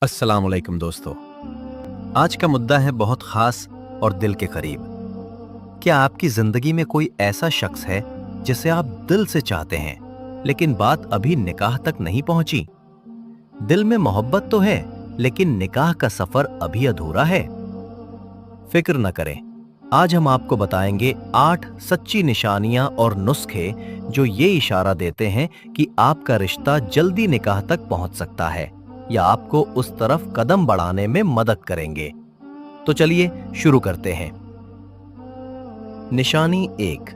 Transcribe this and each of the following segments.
अस्सलाम वालेकुम दोस्तों। आज का मुद्दा है बहुत खास और दिल के करीब। क्या आपकी जिंदगी में कोई ऐसा शख्स है जिसे आप दिल से चाहते हैं लेकिन बात अभी निकाह तक नहीं पहुंची? दिल में मोहब्बत तो है लेकिन निकाह का सफर अभी अधूरा है। फिक्र न करें, आज हम आपको बताएंगे 8 सच्ची निशानियां और नुस्खे जो ये इशारा देते हैं कि आपका रिश्ता जल्दी निकाह तक पहुंच सकता है या आपको उस तरफ कदम बढ़ाने में मदद करेंगे। तो चलिए शुरू करते हैं। निशानी 1,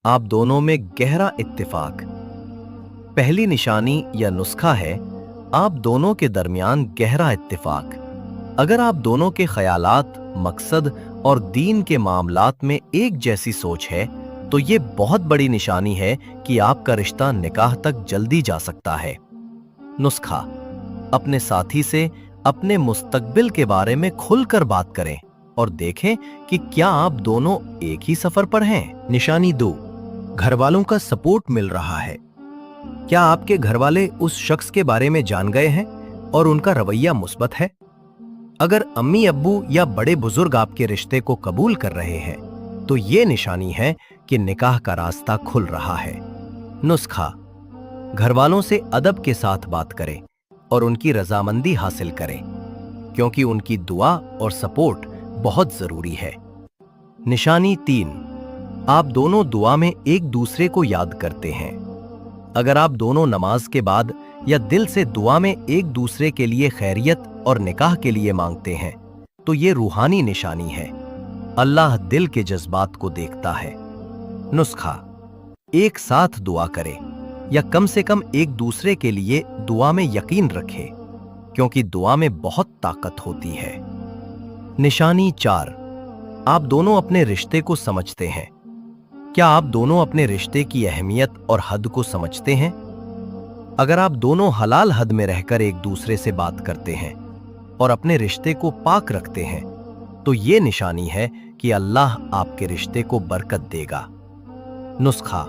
आप दोनों में गहरा इत्तेफाक। पहली निशानी या नुस्खा है आप दोनों के दरमियान गहरा इत्तेफाक। अगर आप दोनों के ख्यालात, मकसद और दीन के मामलात में एक जैसी सोच है तो ये बहुत बड़ी निशानी है कि आपका रिश्ता निकाह तक जल्दी जा सकता है। नुस्खा, अपने साथी से अपने मुस्तकबिल के बारे में खुलकर बात करें और देखें कि क्या आप दोनों एक ही सफर पर हैं। निशानी 2, घर वालों का सपोर्ट मिल रहा है। क्या आपके घर वाले उस शख्स के बारे में जान गए हैं और उनका रवैया मुस्बत है? अगर अम्मी अब्बू या बड़े बुजुर्ग आपके रिश्ते को कबूल कर रहे हैं तो ये निशानी है कि निकाह का रास्ता खुल रहा है। नुस्खा, घर वालों से अदब के साथ बात करें और उनकी रजामंदी हासिल करें क्योंकि उनकी दुआ और सपोर्ट बहुत जरूरी है। निशानी 3, आप दोनों दुआ में एक दूसरे को याद करते हैं। अगर आप दोनों नमाज के बाद या दिल से दुआ में एक दूसरे के लिए खैरियत और निकाह के लिए मांगते हैं तो ये रूहानी निशानी है। अल्लाह दिल के जज्बात को देखता है। नुस्खा, एक साथ दुआ करें या कम से कम एक दूसरे के लिए दुआ में यकीन रखें क्योंकि दुआ में बहुत ताकत होती है। निशानी 4, आप दोनों अपने रिश्ते को समझते हैं। क्या आप दोनों अपने रिश्ते की अहमियत और हद को समझते हैं? अगर आप दोनों हलाल हद में रहकर एक दूसरे से बात करते हैं और अपने रिश्ते को पाक रखते हैं तो ये निशानी है कि अल्लाह आपके रिश्ते को बरकत देगा। नुस्खा,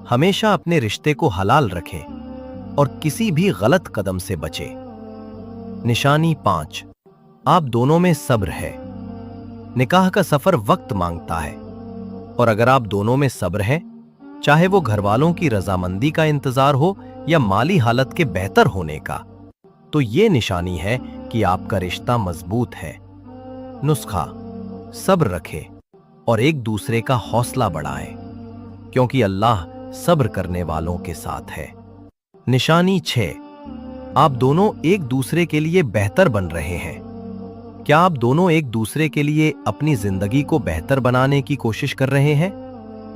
हमेशा अपने रिश्ते को हलाल रखें और किसी भी गलत कदम से बचें। निशानी 5, आप दोनों में सब्र है। निकाह का सफर वक्त मांगता है और अगर आप दोनों में सब्र है, चाहे वो घर वालों की रजामंदी का इंतजार हो या माली हालत के बेहतर होने का, तो ये निशानी है कि आपका रिश्ता मजबूत है। नुस्खा, सब्र रखें और एक दूसरे का हौसला बढ़ाएं क्योंकि अल्लाह सब्र करने वालों के साथ है। निशानी 6, आप दोनों एक दूसरे के लिए बेहतर बन रहे हैं। क्या आप दोनों एक दूसरे के लिए अपनी जिंदगी को बेहतर बनाने की कोशिश कर रहे हैं?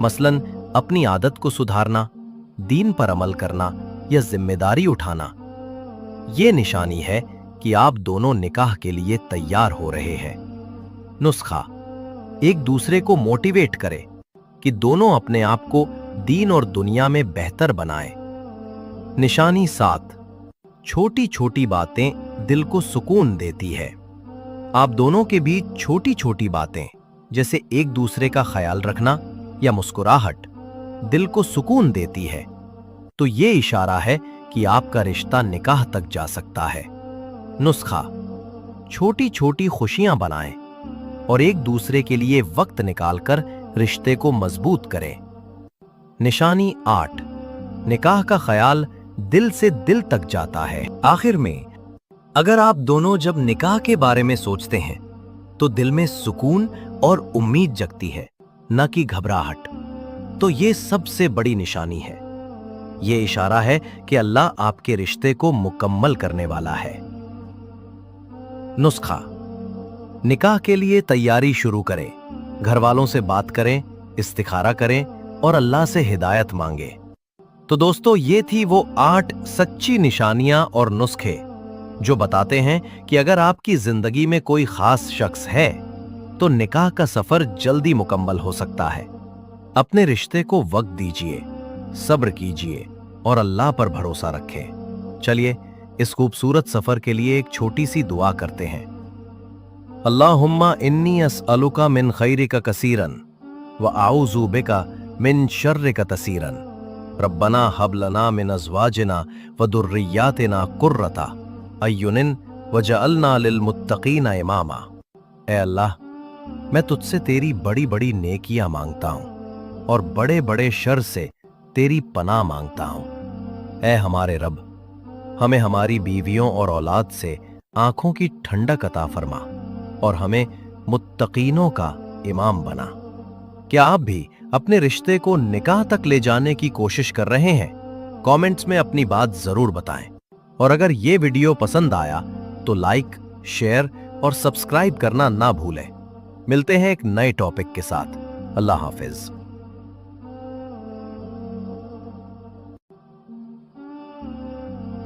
मसलन अपनी आदत को सुधारना, दीन पर अमल करना या जिम्मेदारी उठाना। यह निशानी है कि आप दोनों निकाह के लिए तैयार हो रहे हैं। नुस्खा, एक दूसरे को मोटिवेट करें कि दोनों अपने आप को दीन और दुनिया में बेहतर बनाएं। निशानी 7, छोटी छोटी बातें दिल को सुकून देती है। आप दोनों के बीच छोटी छोटी बातें जैसे एक दूसरे का ख्याल रखना या मुस्कुराहट दिल को सुकून देती है तो ये इशारा है कि आपका रिश्ता निकाह तक जा सकता है। नुस्खा, छोटी छोटी खुशियां बनाएं और एक दूसरे के लिए वक्त निकालकर रिश्ते को मजबूत करें। निशानी 8, निकाह का ख्याल दिल से दिल तक जाता है। आखिर में, अगर आप दोनों जब निकाह के बारे में सोचते हैं तो दिल में सुकून और उम्मीद जगती है, न कि घबराहट। तो ये सबसे बड़ी निशानी है। ये इशारा है कि अल्लाह आपके रिश्ते को मुकम्मल करने वाला है। नुस्खा, निकाह के लिए तैयारी शुरू करें। घर वालों से बात करें, इस्तिखारा करें और अल्लाह से हिदायत मांगे। तो दोस्तों, ये थी वो 8 सच्ची निशानियां और नुस्खे जो बताते हैं कि अगर आपकी जिंदगी में कोई खास शख्स है तो निकाह का सफर जल्दी मुकम्मल हो सकता है। अपने रिश्ते को वक्त दीजिए, सब्र कीजिए और अल्लाह पर भरोसा रखें। चलिए इस खूबसूरत सफर के लिए एक छोटी सी दुआ करते हैं। अल्लाहुम्मा इन्नी अस्अलुका मिन खैरिका कसीरन व आऊज़ु बिका मिन शर्रिका तसीरन। रब्बना हब लना मिन अज़वाजिना व दुर्रियातिना कुर्रता अय्युनिन वजअलना लिलमुत्तकीन इमामा। ए अल्लाह, मैं तुझसे तेरी बड़ी बड़ी नेकियां मांगता हूं और बड़े बड़े शर से तेरी पनाह मांगता हूं। ए हमारे रब, हमें हमारी बीवियों और औलाद से आंखों की ठंडक अता फरमा और हमें मुत्तकीनों का इमाम बना। क्या आप भी अपने रिश्ते को निकाह तक ले जाने की कोशिश कर रहे हैं? कमेंट्स में अपनी बात जरूर बताएं। और अगर ये वीडियो पसंद आया तो लाइक, शेयर और सब्सक्राइब करना ना भूलें। मिलते हैं एक नए टॉपिक के साथ। अल्लाह हाफिज।